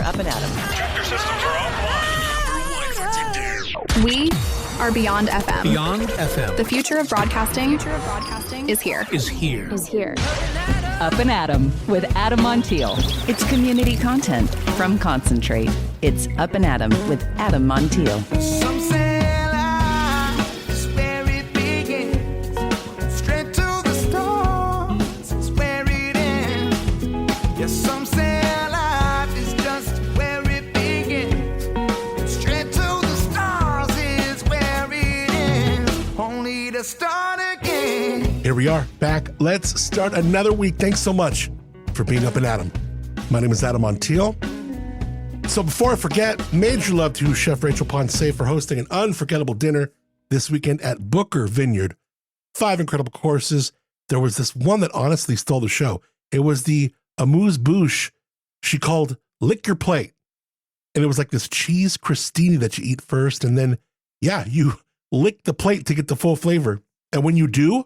Up+Adam. Tractor systems are offline. We are Beyond FM. Beyond FM. The future of broadcasting is here. Up+Adam with Adam Montiel. It's community content from Concentrate. It's Up+Adam with Adam Montiel. Some say life is where it begins. Straight to the stars is where it ends. Yes, some say life is just where it begins. Straight to the stars is where it ends. Only to start again. Here we are, back. Let's start another week. Thanks so much for being Up+Adam. My name is Adam Montiel. So before I forget, major love to Chef Rachel Ponce for hosting an unforgettable dinner this weekend at Booker Vineyard. 5 incredible courses. There was this one that honestly stole the show. It was the amuse-bouche she called Lick Your Plate. And it was like this cheese crostini that you eat first, and then, you lick the plate to get the full flavor. And when you do,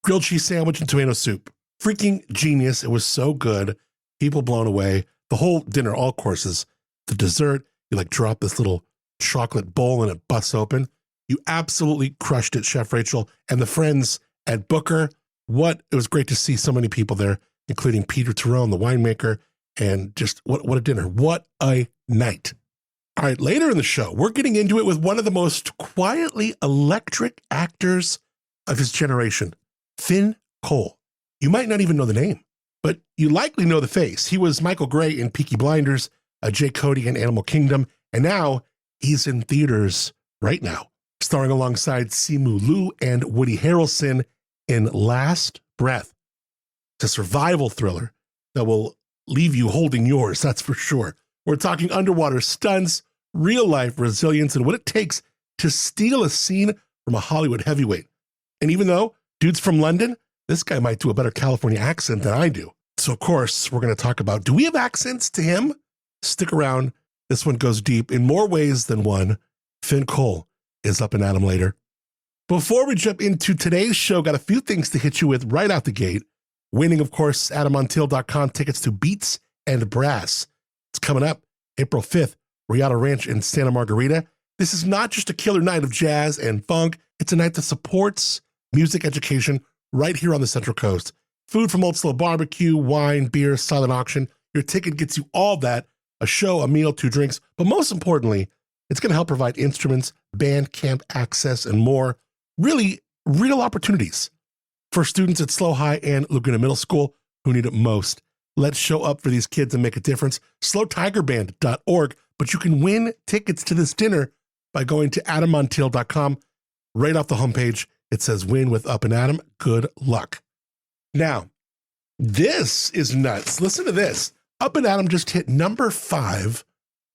grilled cheese sandwich and tomato soup. Freaking genius. It was so good. People blown away. The whole dinner, all courses. The dessert, you like drop this little chocolate bowl and it busts open. You absolutely crushed it, Chef Rachel and the friends at Booker. It was great to see so many people there, including Peter Tyrone, the winemaker, and just what a dinner. What a night. All right, later in the show, we're getting into it with one of the most quietly electric actors of his generation, Finn Cole. You might not even know the name, but you likely know the face. He was Michael Gray in Peaky Blinders, J Cody in Animal Kingdom, and now he's in theaters right now, starring alongside Simu Liu and Woody Harrelson in Last Breath. It's a survival thriller that will leave you holding yours, that's for sure. We're talking underwater stunts, real-life resilience, and what it takes to steal a scene from a Hollywood heavyweight. And even though dude's from London, this guy might do a better California accent than I do. So, of course, we're going to talk about, do we have accents to him? Stick around. This one goes deep in more ways than one. Finn Cole is Up+Adam later. Before we jump into today's show, got a few things to hit you with right out the gate. Winning, of course, AdamMontiel.com tickets to Beats and Brass. It's coming up April 5th, Riata Ranch in Santa Margarita. This is not just a killer night of jazz and funk. It's a night that supports music education right here on the Central Coast. Food from Old Slow Barbecue, wine, beer, silent auction. Your ticket gets you all that. A show, a meal, 2 drinks, but most importantly, it's going to help provide instruments, band camp access, and more. Really, real opportunities for students at Slow High and Laguna Middle School who need it most. Let's show up for these kids and make a difference. SlowTigerBand.org, but you can win tickets to this dinner by going to AdamMontiel.com. Right off the homepage, it says win with Up+Adam. Good luck. Now, this is nuts. Listen to this. Up+Adam just hit number 5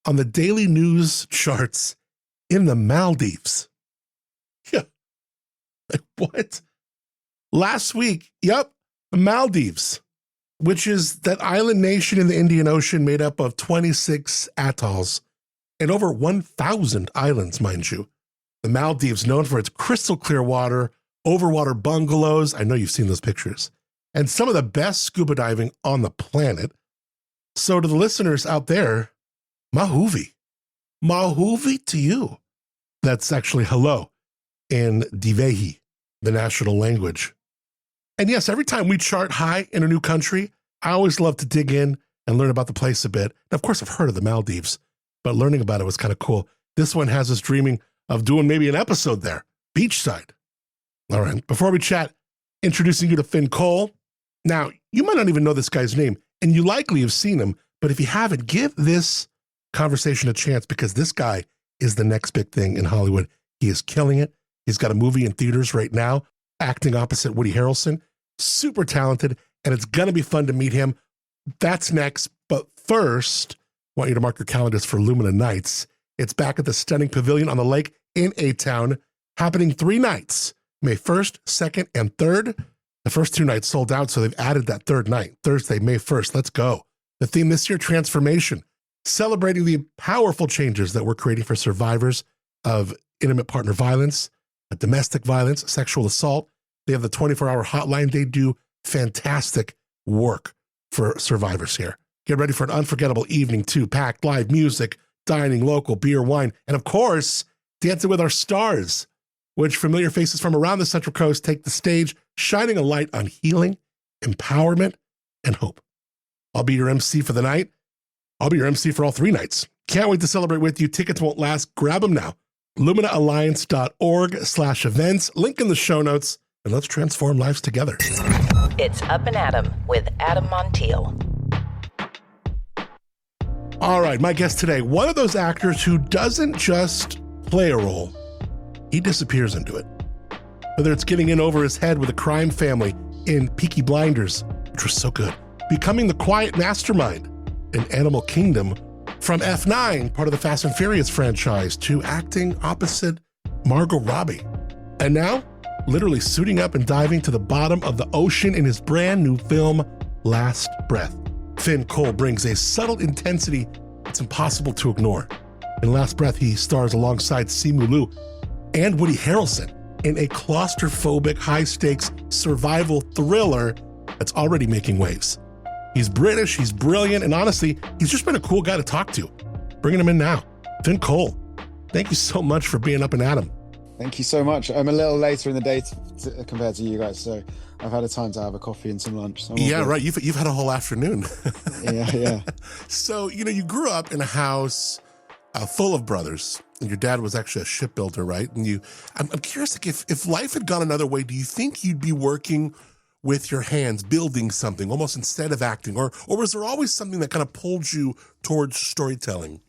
on the daily news charts in the Maldives. Yeah. Like, what? Last week, the Maldives, which is that island nation in the Indian Ocean made up of 26 atolls and over 1,000 islands, mind you. The Maldives, known for its crystal clear water, overwater bungalows. I know you've seen those pictures. And some of the best scuba diving on the planet. So to the listeners out there, mahuvi. Mahuvi to you. That's actually hello in Divehi, the national language. And yes, every time we chart high in a new country, I always love to dig in and learn about the place a bit. And of course, I've heard of the Maldives, but learning about it was kind of cool. This one has us dreaming of doing maybe an episode there, beachside. All right, before we chat, introducing you to Finn Cole. Now, you might not even know this guy's name, and you likely have seen him, but if you haven't, give this conversation a chance because this guy is the next big thing in Hollywood. He is killing it. He's got a movie in theaters right now, acting opposite Woody Harrelson. Super talented, and it's going to be fun to meet him. That's next, but first, I want you to mark your calendars for Lumina Nights. It's back at the stunning pavilion on the lake in A-Town, happening 3 nights, May 1st, 2nd, and 3rd. The first 2 nights sold out, so they've added that 3rd night, Thursday, May 1st. Let's go. The theme this year, transformation, celebrating the powerful changes that we're creating for survivors of intimate partner violence, domestic violence, sexual assault. They have the 24-hour hotline. They do fantastic work for survivors here. Get ready for an unforgettable evening, too. Packed live music, dining, local, beer, wine, and of course, dancing with our stars, which familiar faces from around the Central Coast take the stage, shining a light on healing, empowerment, and hope. I'll be your MC for the night. I'll be your MC for all 3 nights. Can't wait to celebrate with you. Tickets won't last. Grab them now. LuminaAlliance.org/events. Link in the show notes. And let's transform lives together. It's Up and Adam with Adam Montiel. All right, my guest today, one of those actors who doesn't just play a role, he disappears into it. Whether it's getting in over his head with a crime family in Peaky Blinders, which was so good, becoming the quiet mastermind in Animal Kingdom, from F9, part of the Fast and Furious franchise, to acting opposite Margot Robbie. And now, literally suiting up and diving to the bottom of the ocean in his brand new film, Last Breath. Finn Cole brings a subtle intensity it's impossible to ignore. In Last Breath, he stars alongside Simu and Woody Harrelson in a claustrophobic, high-stakes survival thriller that's already making waves. He's British, he's brilliant, and honestly, he's just been a cool guy to talk to. Bringing him in now. Finn Cole, thank you so much for being Up and Adam. Thank you so much. I'm a little later in the day compared to you guys, so I've had a time to have a coffee and some lunch. So yeah, right. You've had a whole afternoon. Yeah. So, you grew up in a house full of brothers, and your dad was actually a shipbuilder, right? And I'm curious, like, if life had gone another way, do you think you'd be working with your hands, building something almost instead of acting, or was there always something that kind of pulled you towards storytelling?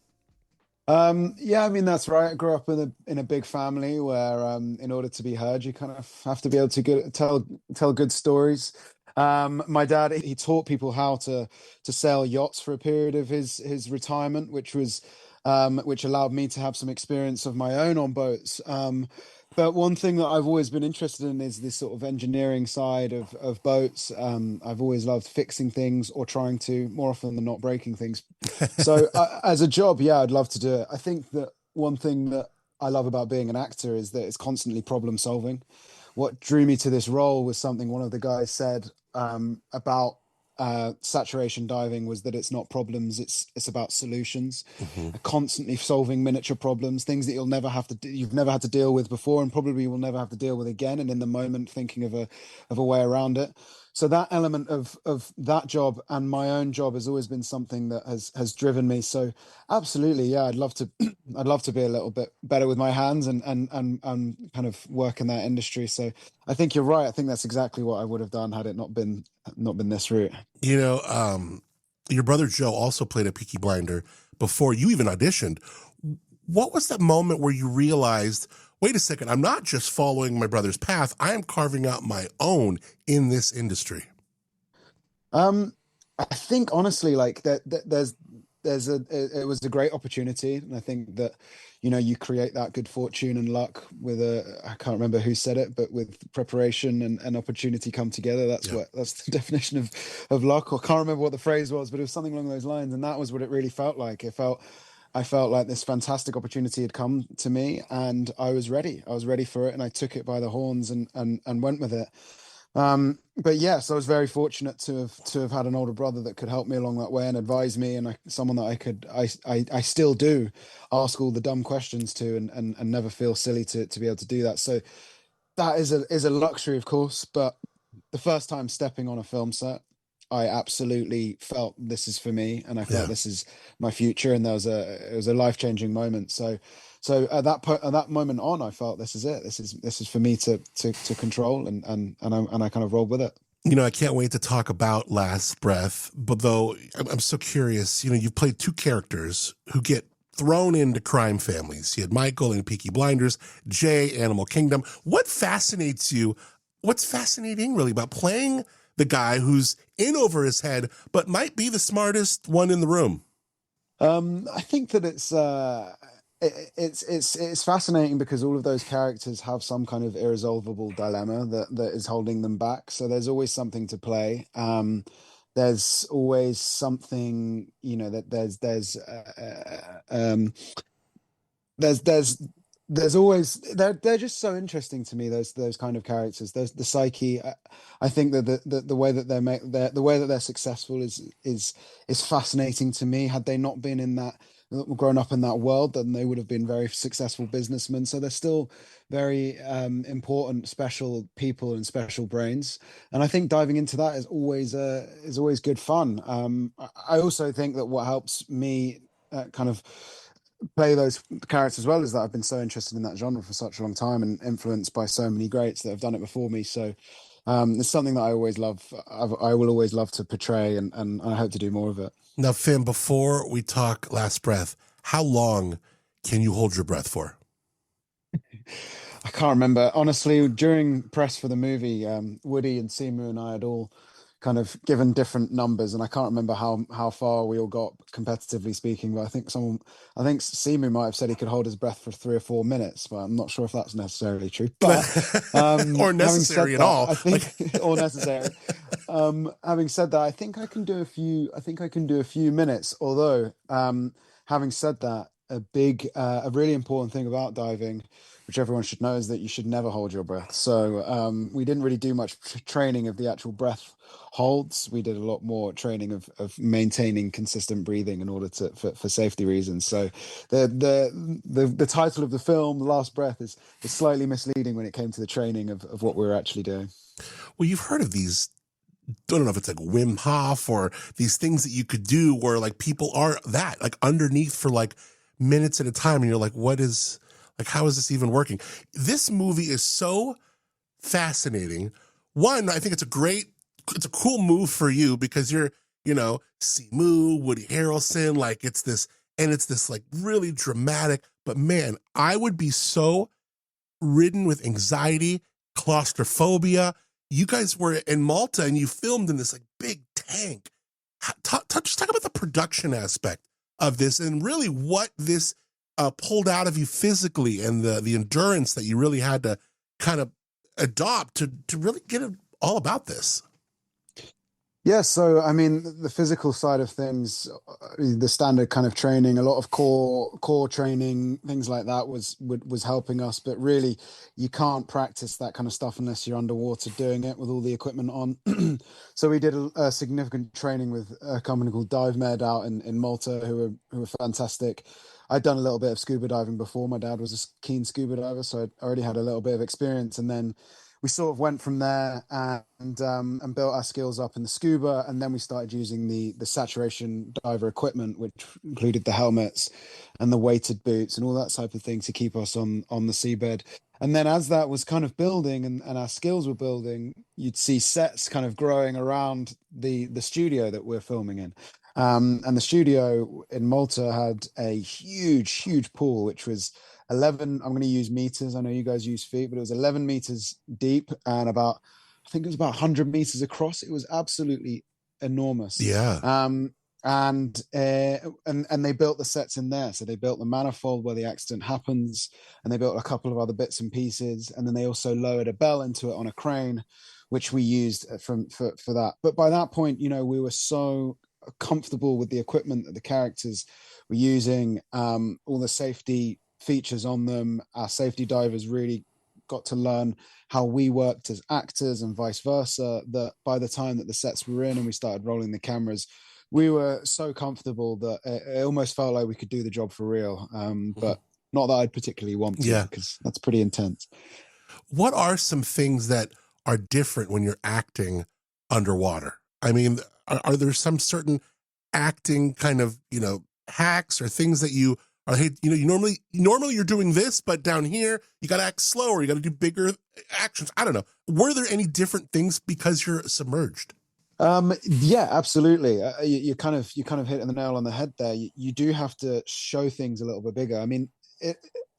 Yeah, I mean, that's right. I grew up in a big family where, in order to be heard, you kind of have to be able to tell good stories. My dad, he taught people how to sail yachts for a period of his retirement, which allowed me to have some experience of my own on boats. But one thing that I've always been interested in is this sort of engineering side of boats. I've always loved fixing things or trying to, more often than not, breaking things. So as a job, yeah, I'd love to do it. I think that one thing that I love about being an actor is that it's constantly problem solving. What drew me to this role was something one of the guys said about saturation diving, was that it's not problems, it's about solutions. Constantly solving miniature problems, things that you've never had to deal with before, and probably will never have to deal with again, and in the moment thinking of a way around it. So that element of that job and my own job has always been something that has driven me. So absolutely, yeah, I'd love to be a little bit better with my hands and kind of work in that industry. So I think you're right. I think that's exactly what I would have done had it not been this route. Your brother Joe also played a Peaky Blinder before you even auditioned. What was that moment where you realized, wait a second, I'm not just following my brother's path, I am carving out my own in this industry? I think honestly, like it was a great opportunity, and I think that you create that good fortune and luck with I can't remember who said it, but with preparation and opportunity come together. That's the definition of luck. Or can't remember what the phrase was, but it was something along those lines, and that was what it really felt like. I felt like this fantastic opportunity had come to me, and I was ready. I was ready for it, and I took it by the horns and went with it. But yes, I was very fortunate to have had an older brother that could help me along that way and advise me, and someone that I still do ask all the dumb questions to, and never feel silly to be able to do that. So that is a luxury, of course. But the first time stepping on a film set, I absolutely felt this is for me, and I felt this is my future, and it was a life-changing moment. So at that moment on, I felt this is it. This is for me to control, and I kind of rolled with it. I can't wait to talk about Last Breath, but though I'm so curious, you've played 2 characters who get thrown into crime families. You had Michael in Peaky Blinders, Jay, Animal Kingdom. What fascinates you? What's fascinating really about playing the guy who's in over his head, but might be the smartest one in the room? I think that it's fascinating because all of those characters have some kind of irresolvable dilemma that is holding them back. So there's always something to play. There's always something, that there's there's always they're just so interesting to me, those kind of characters. There's the psyche. I think that the way that the way that they're successful is fascinating to me. Had they not been in that, grown up in that world, then they would have been very successful businessmen. So they're still very important, special people and special brains. And I think diving into that is always good fun. I also think that what helps me kind of play those characters as well is that I've been so interested in that genre for such a long time and influenced by so many greats that have done it before me. So it's something that I always love. I will always love to portray, and I hope to do more of it. Now, Finn, before we talk last breath, how long can you hold your breath for? I can't remember. Honestly, during press for the movie, Woody and Simu and I had all kind of given different numbers, and I can't remember how far we all got competitively speaking, but I think Simu might have said he could hold his breath for 3 or 4 minutes, but I'm not sure if that's necessarily true. But or necessary at all. I think or necessary. Having said that, I think I can do a few minutes, although having said that, a really important thing about diving, which everyone should know, is that you should never hold your breath. So we didn't really do much training of the actual breath holds. We did a lot more training of maintaining consistent breathing in order for safety reasons. So the title of the film, The Last Breath, is slightly misleading when it came to the training of what we were actually doing. Well, you've heard of these, I don't know if it's like Wim Hof or these things that you could do where like people are that like underneath for like minutes at a time, and you're like, how is this even working? This movie is so fascinating. One, I think it's a cool move for you because you're, Simu, Woody Harrelson, like it's this like really dramatic, but man, I would be so ridden with anxiety, claustrophobia. You guys were in Malta and you filmed in this like big tank. Just talk about the production aspect of this and really what this pulled out of you physically and the endurance that you really had to kind of adopt to really get it all about this. Yeah, so I mean, the physical side of things, the standard kind of training, a lot of core training, things like that was helping us. But really, you can't practice that kind of stuff unless you're underwater doing it with all the equipment on. So we did a significant training with a company called Dive Med out in Malta, who were fantastic. I'd done a little bit of scuba diving before. My dad was a keen scuba diver, so I already had a little bit of experience. And then we sort of went from there and built our skills up in the scuba, and then we started using the saturation diver equipment, which included the helmets and the weighted boots and all that type of thing to keep us on the seabed. And then as that was kind of building and our skills were building, you'd see sets kind of growing around the studio that we're filming in. And the studio in Malta had a huge pool, which was 11, I'm going to use meters. I know you guys use feet, but it was 11 meters deep and I think it was about 100 meters across. It was absolutely enormous. Yeah. And they built the sets in there. So they built the manifold where the accident happens, and they built a couple of other bits and pieces. And then they also lowered a bell into it on a crane, which we used for that. But by that point, we were so comfortable with the equipment that the characters were using, all the safety features on them. Our safety divers really got to learn how we worked as actors and vice versa, that by the time that the sets were in and we started rolling the cameras, we were so comfortable that it almost felt like we could do the job for real. But not that I'd particularly want to, because that's pretty intense. What are some things that are different when you're acting underwater? I mean, are there some certain acting kind of, hacks or things that you are, hey, you normally you're doing this, but down here you got to act slower, you got to do bigger actions. I don't know. Were there any different things because you're submerged? Yeah, absolutely. You kind of hit the nail on the head there. You do have to show things a little bit bigger. I mean,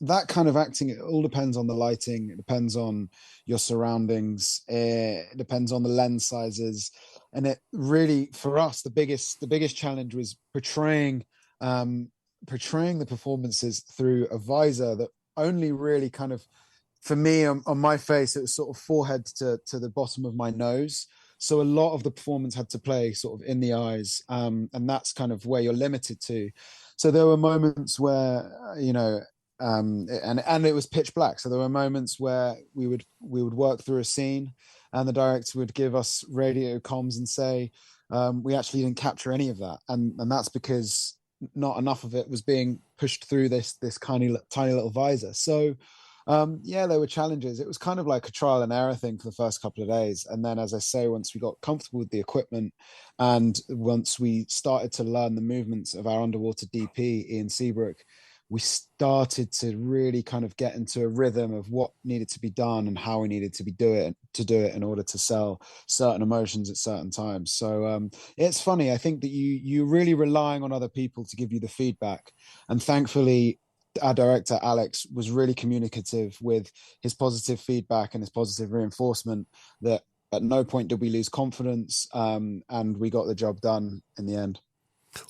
that kind of acting, it all depends on the lighting. It depends on your surroundings. It depends on the lens sizes. And it really, for us, the biggest challenge was portraying the performances through a visor that only really kind of, for me, on my face, it was sort of forehead to the bottom of my nose. So a lot of the performance had to play sort of in the eyes, and that's kind of where you're limited to. So there were moments where, and it was pitch black. So there were moments where we would work through a scene, and the director would give us radio comms and say, we actually didn't capture any of that, and that's because not enough of it was being pushed through this tiny little visor. So yeah, there were challenges. It was kind of like a trial and error thing for the first couple of days, and then, as I say, once we got comfortable with the equipment, and once we started to learn the movements of our underwater DP, Ian Seabrook, we started to really kind of get into a rhythm of what needed to be done and how we needed to do it in order to sell certain emotions at certain times. So it's funny. I think that you're really relying on other people to give you the feedback. And thankfully, our director, Alex, was really communicative with his positive feedback and his positive reinforcement, that at no point did we lose confidence, and we got the job done in the end.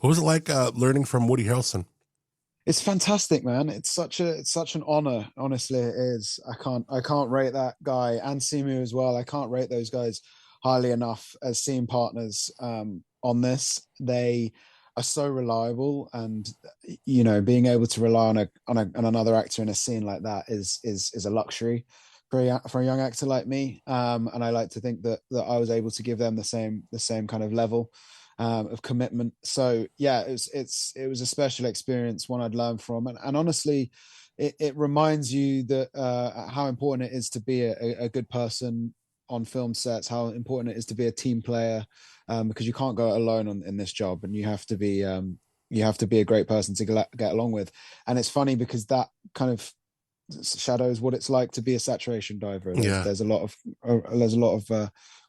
What was it like learning from Woody Harrelson? It's fantastic, man. It's such an honor. Honestly, it is. I can't rate that guy, and Simu as well. I can't rate those guys highly enough as scene partners on this. They are so reliable, and being able to rely on another actor in a scene like that is a luxury for a young actor like me. And I like to think that I was able to give them the same kind of level of commitment. So yeah, it was a special experience, one I'd learned from, and honestly, it reminds you that how important it is to be a good person on film sets, how important it is to be a team player, because you can't go it alone in this job, and you have to be a great person to get along with. And it's funny because that kind of shadows what it's like to be a saturation diver. There's a lot of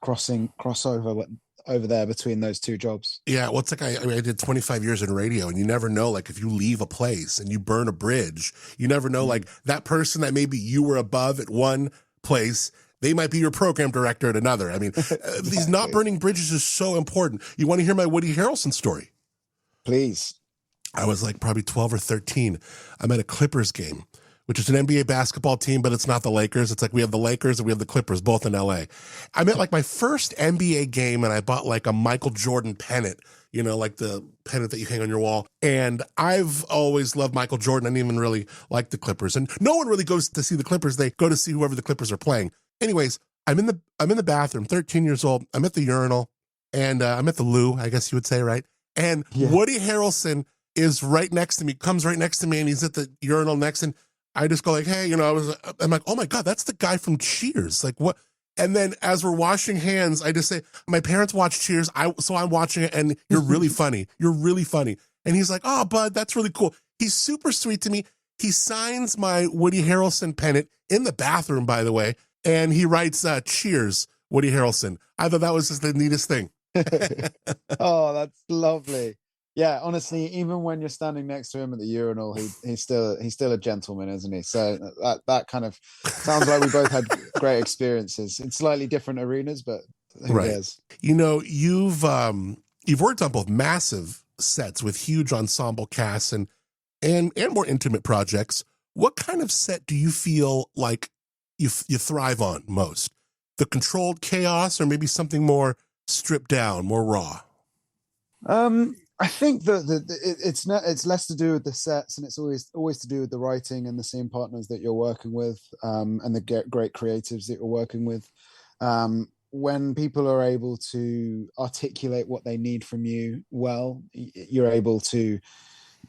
crossover over there between those two jobs. Yeah, well, it's like I did 25 years in radio, and you never know, like, if you leave a place and you burn a bridge, you never know, like, that person that maybe you were above at one place, they might be your program director at another. I mean, exactly. These not burning bridges is so important. You want to hear my Woody Harrelson story? Please. I was like probably 12 or 13. I'm at a Clippers game, which is an NBA basketball team, but it's not the Lakers. It's like we have the Lakers and we have the Clippers, both in LA. I'm at like my first NBA game, and I bought like a Michael Jordan pennant, like the pennant that you hang on your wall. And I've always loved Michael Jordan. I didn't even really like the Clippers. And no one really goes to see the Clippers. They go to see whoever the Clippers are playing. Anyways, I'm in the bathroom, 13 years old. I'm at the urinal, and I'm at the loo, I guess you would say, right? And yeah. Woody Harrelson is right next to me, comes right next to me, and he's at the urinal next, and I just go like, hey, I'm like, oh my God, that's the guy from Cheers. Like, what? And then as we're washing hands, I just say, my parents watch Cheers, so I'm watching it, and you're really funny. You're really funny. And he's like, oh, bud, that's really cool. He's super sweet to me. He signs my Woody Harrelson pennant in the bathroom, by the way, and he writes, Cheers, Woody Harrelson. I thought that was just the neatest thing. Oh, that's lovely. Yeah, honestly, even when you're standing next to him at the urinal, he's still a gentleman, isn't he? So that kind of sounds like we both had great experiences in slightly different arenas, but who cares? You've worked on both massive sets with huge ensemble casts and more intimate projects. What kind of set do you feel like you thrive on most? The controlled chaos, or maybe something more stripped down, more raw? I think that it's less to do with the sets, and it's always to do with the writing and the scene partners that you're working with, and the great creatives that you're working with. When people are able to articulate what they need from you well, you're able to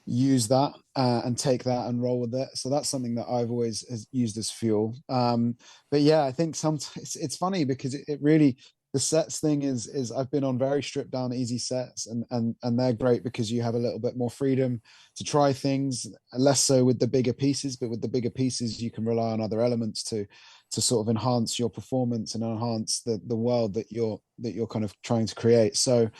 use that and take that and roll with it. So that's something that I've always used as fuel. But yeah, I think sometimes it's funny because it really, the sets thing is I've been on very stripped down, easy sets, and they're great because you have a little bit more freedom to try things, less so with the bigger pieces, but with the bigger pieces, you can rely on other elements to sort of enhance your performance and enhance the world that you're kind of trying to create. So,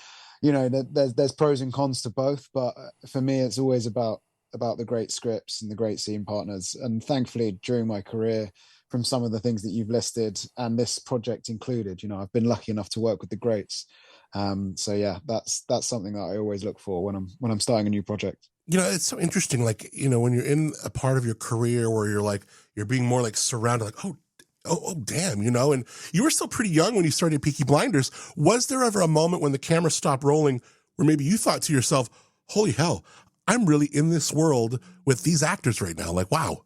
there's pros and cons to both, but for me, it's always about the great scripts and the great scene partners. And thankfully, during my career, from some of the things that you've listed and this project included, I've been lucky enough to work with the greats. So yeah, that's something that I always look for when I'm starting a new project. It's so interesting. Like, when you're in a part of your career where you're being more like surrounded, like, oh, damn, and you were still pretty young when you started Peaky Blinders. Was there ever a moment when the camera stopped rolling where maybe you thought to yourself, holy hell, I'm really in this world with these actors right now? Like, wow.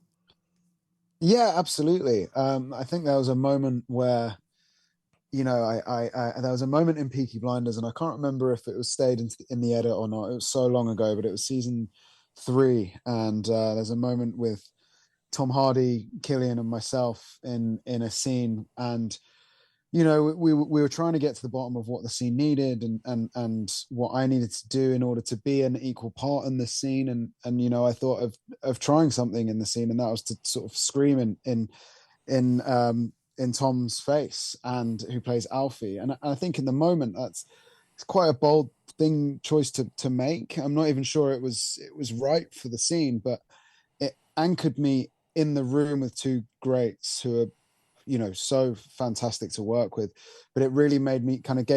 Yeah, absolutely. I think there was a moment where, there was a moment in Peaky Blinders, and I can't remember if it was stayed in the edit or not. It was so long ago, but it was season 3, and there's a moment with Tom Hardy, Killian, and myself in a scene, and we were trying to get to the bottom of what the scene needed, and what I needed to do in order to be an equal part in this scene, and I thought of trying something in the scene, and that was to sort of scream in Tom's face, and who plays Alfie. And I think in the moment it's quite a bold choice to make. I'm not even sure it was right for the scene, but it anchored me in the room with two greats who are so fantastic to work with. But it really gave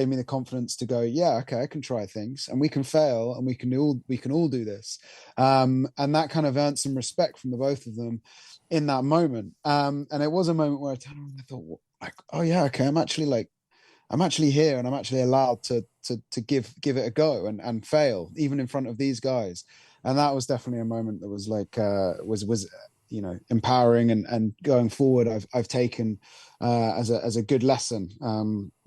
me the confidence to go, yeah, okay, I can try things, and we can fail, and we can all do this. And that kind of earned some respect from the both of them in that moment. And it was a moment where I turned around and I thought, like, oh yeah, okay, I'm actually here, and I'm actually allowed to give it a go and fail even in front of these guys. And that was definitely a moment that was like was empowering, and going forward I've taken as a good lesson.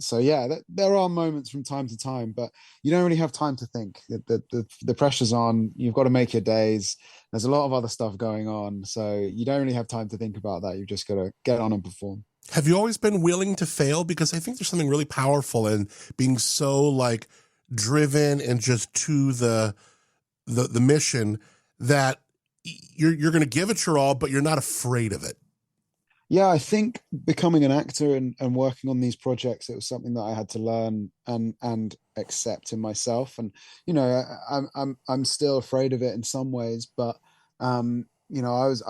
So yeah, there are moments from time to time, but you don't really have time to think. The pressure's on. You've got to make your days. There's a lot of other stuff going on, so you don't really have time to think about that. You've just got to get on and perform. Have you always been willing to fail? Because I think there's something really powerful in being so like driven and just to the mission that you're going to give it your all, but you're not afraid of it. Yeah, I think becoming an actor and working on these projects, it was something that I had to learn and accept in myself. And I'm still afraid of it in some ways, but I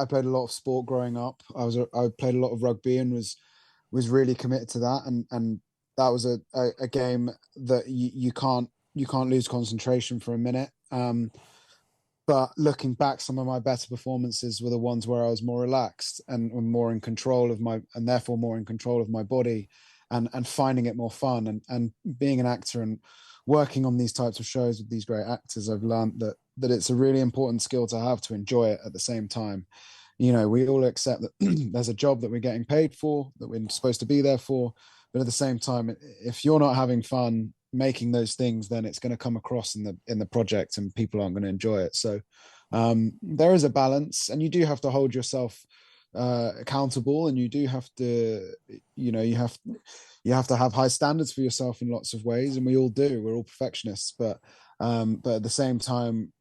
played a lot of sport growing up. I played a lot of rugby and was really committed to that, and that was a game that you can't lose concentration for a minute. But looking back, some of my better performances were the ones where I was more relaxed and more in control of therefore more in control of my body, and finding it more fun, and being an actor and working on these types of shows with these great actors. I've learned that it's a really important skill to have, to enjoy it at the same time. We all accept that there's a job that we're getting paid for, that we're supposed to be there for, but at the same time, if you're not having fun making those things, then it's going to come across in the project, and people aren't going to enjoy it. So there is a balance, and you do have to hold yourself accountable, and you do have to you have to have high standards for yourself in lots of ways, and we all do. We're all perfectionists, but at the same time,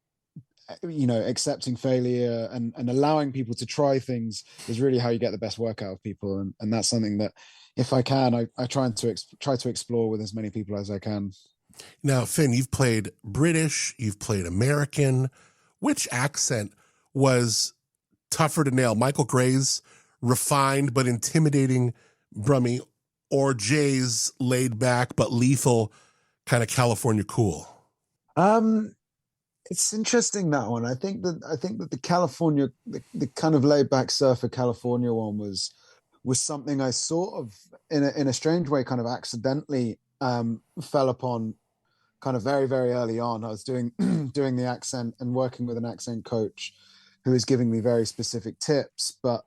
accepting failure and allowing people to try things is really how you get the best work out of people, and that's something that, if I can, I try to explore with as many people as I can. Now, Finn, you've played British, you've played American. Which accent was tougher to nail? Michael Gray's refined but intimidating Brummie, or Jay's laid back but lethal kind of California cool? It's interesting, that one. I think that the California, the kind of laid back surfer California one was something I sort of in a strange way kind of accidentally fell upon kind of very, very early on. I was doing the accent and working with an accent coach who was giving me very specific tips, but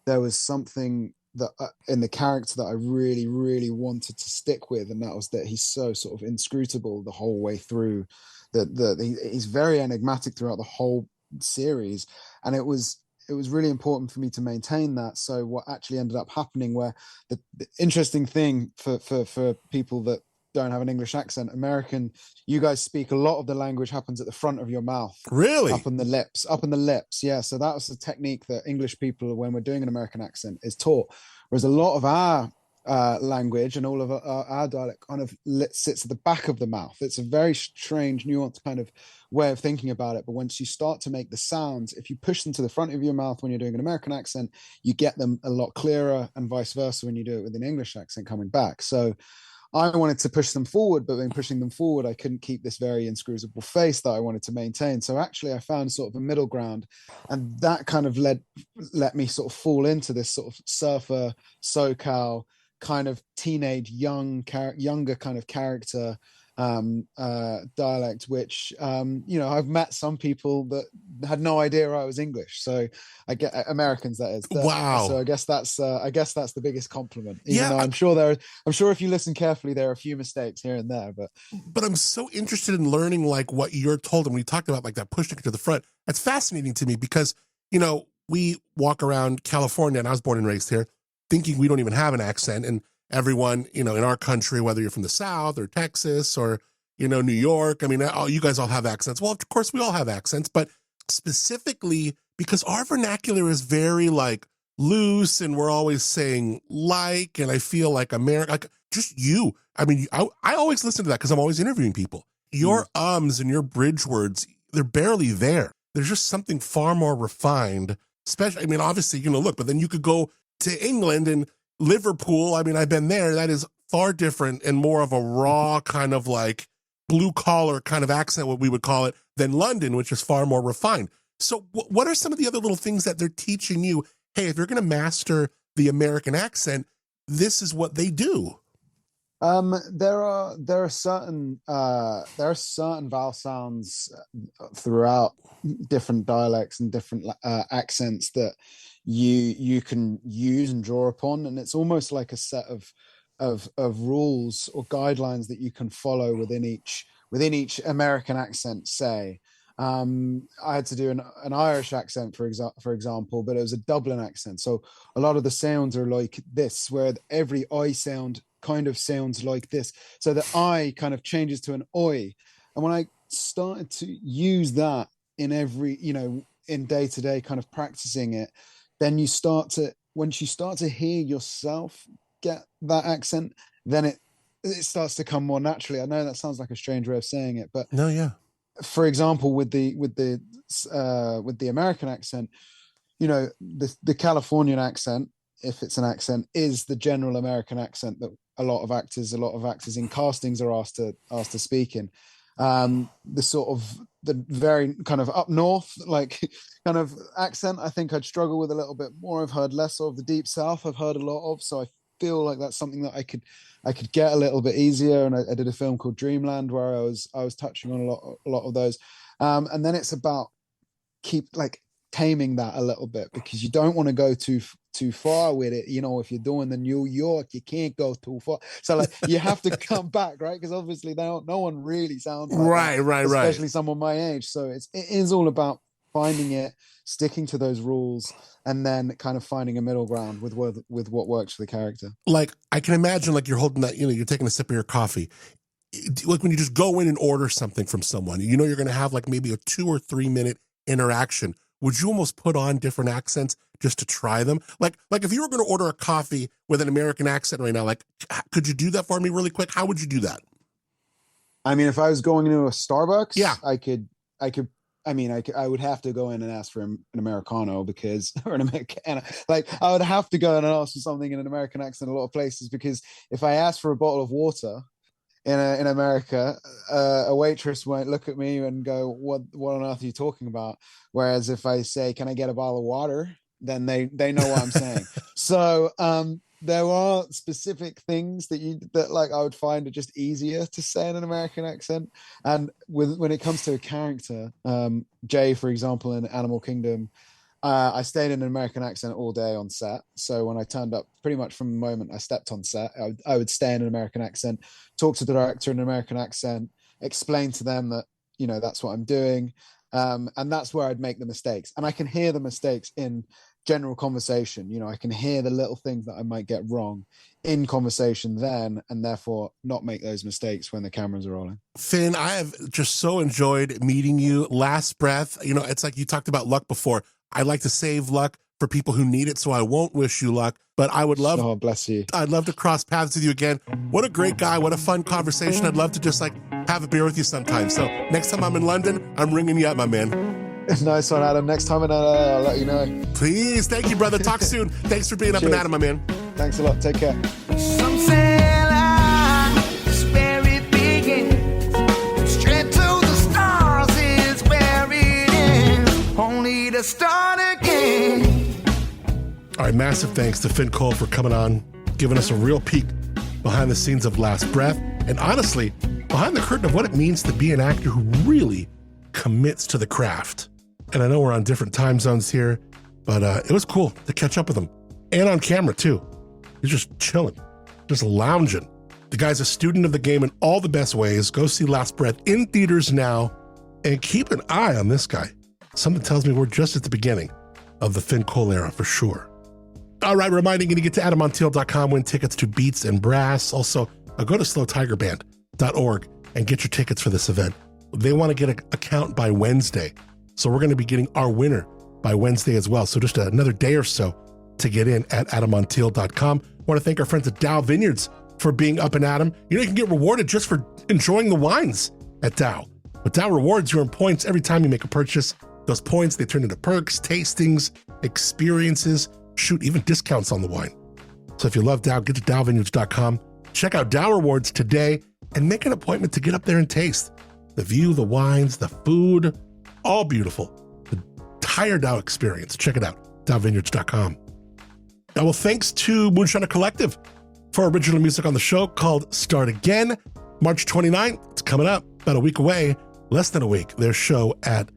there was something that in the character that I really, really wanted to stick with, and that was that he's so sort of inscrutable the whole way through. He's very enigmatic throughout the whole series, and it was really important for me to maintain that. So what actually ended up happening, where the interesting thing for people that don't have an English accent, American, you guys speak a lot of the language happens at the front of your mouth. Really? Up in the lips. Yeah. So that was the technique that English people, when we're doing an American accent, is taught. Whereas a lot of our language and all of our dialect kind of sits at the back of the mouth. It's a very strange, nuanced kind of way of thinking about it. But once you start to make the sounds, if you push them to the front of your mouth when you're doing an American accent, you get them a lot clearer, and vice versa when you do it with an English accent coming back. So I wanted to push them forward, but when pushing them forward, I couldn't keep this very inscrutable face that I wanted to maintain. So actually I found sort of a middle ground, and that kind of let me sort of fall into this sort of surfer, SoCal kind of teenage, younger kind of character, dialect, which I've met some people that had no idea I was English. So I get Americans, that is. Wow. So I guess that's the biggest compliment. Even Yeah, though I'm sure if you listen carefully, there are a few mistakes here and there. But I'm so interested in learning like what you're told, and when you talked about like that pushing it to the front, that's fascinating to me because we walk around California, and I was born and raised here, thinking we don't even have an accent, and everyone, in our country, whether you're from the South or Texas or, New York, I mean, you guys all have accents. Well, of course, we all have accents, but specifically because our vernacular is very like loose and we're always saying like, and I feel like America, like just you. I mean, I always listen to that because I'm always interviewing people. Your ums and your bridge words, they're barely there. There's just something far more refined, especially, I mean, obviously, look, but then you could go to England and Liverpool, I mean, I've been there. That is far different and more of a raw kind of like blue collar kind of accent, what we would call it, than London, which is far more refined. So what are some of the other little things that they're teaching you? Hey, if you're going to master the American accent, this is what they do. There are certain vowel sounds throughout different dialects and different accents that you can use and draw upon, and it's almost like a set of rules or guidelines that you can follow within each American accent. Say, I had to do an Irish accent for example, but it was a Dublin accent, so a lot of the sounds are like this, where every I sound kind of sounds like this, so the I kind of changes to an oi. And when I started to use that in every in day-to-day kind of practicing it, then once you start to hear yourself get that accent, then it starts to come more naturally. I know that sounds like a strange way of saying it, but no, yeah. For example, with the American accent, the Californian accent, if it's an accent, is the general American accent that a lot of actors in castings are asked to speak in. The very kind of up north, like kind of accent, I think I'd struggle with a little bit more. I've heard less of. The deep south I've heard a lot of, so I feel like that's something that I could get a little bit easier. And I did a film called Dreamland where I was touching on a lot of those. And then it's about taming that a little bit, because you don't want to go too far with it. If you're doing the New York, you can't go too far. So like you have to come back, right? Because obviously no one really sounds like right, especially someone my age. So it is all about finding it, sticking to those rules, and then kind of finding a middle ground with what works for the character. Like I can imagine, like you're holding that, you're taking a sip of your coffee. Like when you just go in and order something from someone, you're going to have like maybe a 2 or 3 minute interaction. Would you almost put on different accents just to try them? Like if you were going to order a coffee with an American accent right now, like, could you do that for me really quick? How would you do that? I mean, if I was going into a Starbucks, yeah, I would have to go in and ask for an Americano or an Americano. Like I would have to go in and ask for something in an American accent a lot of places, because if I ask for a bottle of water in America, a waitress won't look at me and go, what on earth are you talking about? Whereas if I say, can I get a bottle of water? Then they know what I'm saying. So there are specific things that like I would find are just easier to say in an American accent. And when it comes to a character, Jay, for example, in Animal Kingdom, I stayed in an American accent all day on set. So when I turned up, pretty much from the moment I stepped on set, I would stay in an American accent, talk to the director in an American accent, explain to them that, that's what I'm doing. And that's where I'd make the mistakes. And I can hear the mistakes in general conversation. I can hear the little things that I might get wrong in conversation then, and therefore not make those mistakes when the cameras are rolling. Finn, I have just so enjoyed meeting you. Last breath, it's like you talked about luck before. I like to save luck for people who need it, so I won't wish you luck, but I would love, oh, bless you. I'd love to cross paths with you again. What a great guy. What a fun conversation. I'd love to just have a beer with you sometime. So next time I'm in London, I'm ringing you up, my man. Nice one, Adam. Next time in LA, I'll let you know. Please. Thank you, brother. Talk soon. Thanks for being Up and Adam, my man. Thanks a lot. Take care. Some say life's where it begins. Straight to the stars is where it ends. Only to start again. All right, massive thanks to Finn Cole for coming on, giving us a real peek behind the scenes of Last Breath. And honestly, behind the curtain of what it means to be an actor who really commits to the craft. And I know we're on different time zones here, but it was cool to catch up with him. And on camera, too. He's just chilling, just lounging. The guy's a student of the game in all the best ways. Go see Last Breath in theaters now, and keep an eye on this guy. Something tells me we're just at the beginning of the Finn Cole era for sure. All right, reminding you to get to AdamMontiel.com, win tickets to Beats and Brass. Also, go to slowtigerband.org and get your tickets for this event. They want to get a count by Wednesday. So we're going to be getting our winner by Wednesday as well. So just another day or so to get in at AdamMontiel.com. I want to thank our friends at Dow Vineyards for being Up and Adam. You know, you can get rewarded just for enjoying the wines at Dow. With Dow Rewards, you earn points every time you make a purchase. Those points, they turn into perks, tastings, experiences, shoot, even discounts on the wine. So if you love Dow, get to dowvineyards.com. Check out Dow Rewards today and make an appointment to get up there and taste. The view, the wines, the food, all beautiful. The entire Dow experience. Check it out, dowvineyards.com. Now, well, thanks to Moonshiner Collective for original music on the show called Start Again. March 29th, it's coming up, about a week away, less than a week. Their show at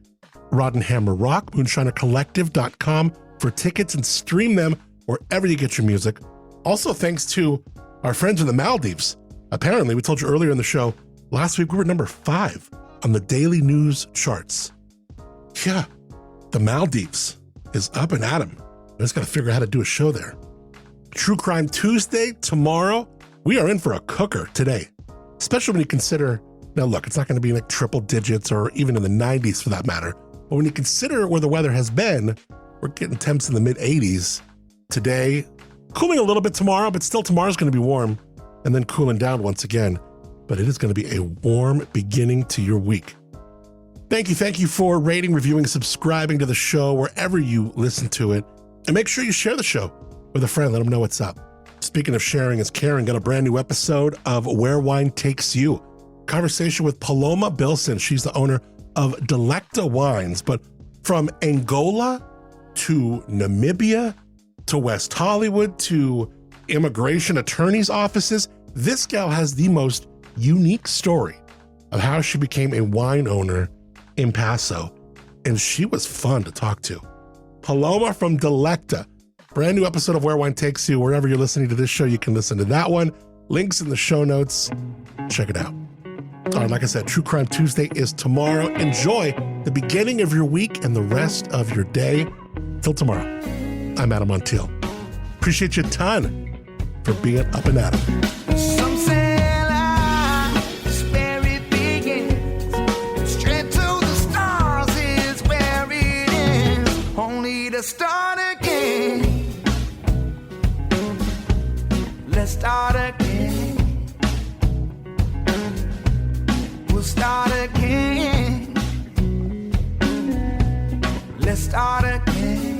Rod and Hammer Rock, moonshinercollective.com for tickets and stream them wherever you get your music. Also, thanks to our friends in the Maldives. Apparently, we told you earlier in the show, last week we were number 5 on the daily news charts. Yeah, the Maldives is up and at 'em. I just got to figure out how to do a show there. True Crime Tuesday tomorrow. We are in for a cooker today, especially when you consider, now look, it's not going to be like triple digits or even in the 90s for that matter. But when you consider where the weather has been, we're getting temps in the mid 80s today, cooling a little bit tomorrow, but still tomorrow's going to be warm and then cooling down once again. But it is going to be a warm beginning to your week. Thank you for rating, reviewing, subscribing to the show wherever you listen to it. And make sure you share the show with a friend. Let them know what's up. Speaking of sharing is caring, got a brand new episode of Where Wine Takes You. Conversation with Paloma Bilson. She's the owner of Delecta Wines. But from Angola to Namibia to West Hollywood to immigration attorneys' offices, this gal has the most unique story of how she became a wine owner in Paso. And she was fun to talk to. Paloma from Delecta. Brand new episode of Where Wine Takes You. Wherever you're listening to this show, you can listen to that one. Links in the show notes. Check it out. All right, like I said, True Crime Tuesday is tomorrow. Enjoy the beginning of your week and the rest of your day. Till tomorrow, I'm Adam Montiel. Appreciate you a ton for being Up and Adam. Some say life is where it begins. Straight to the stars is where it ends. Only to start again. Let's start again. We'll start again. Let's start again.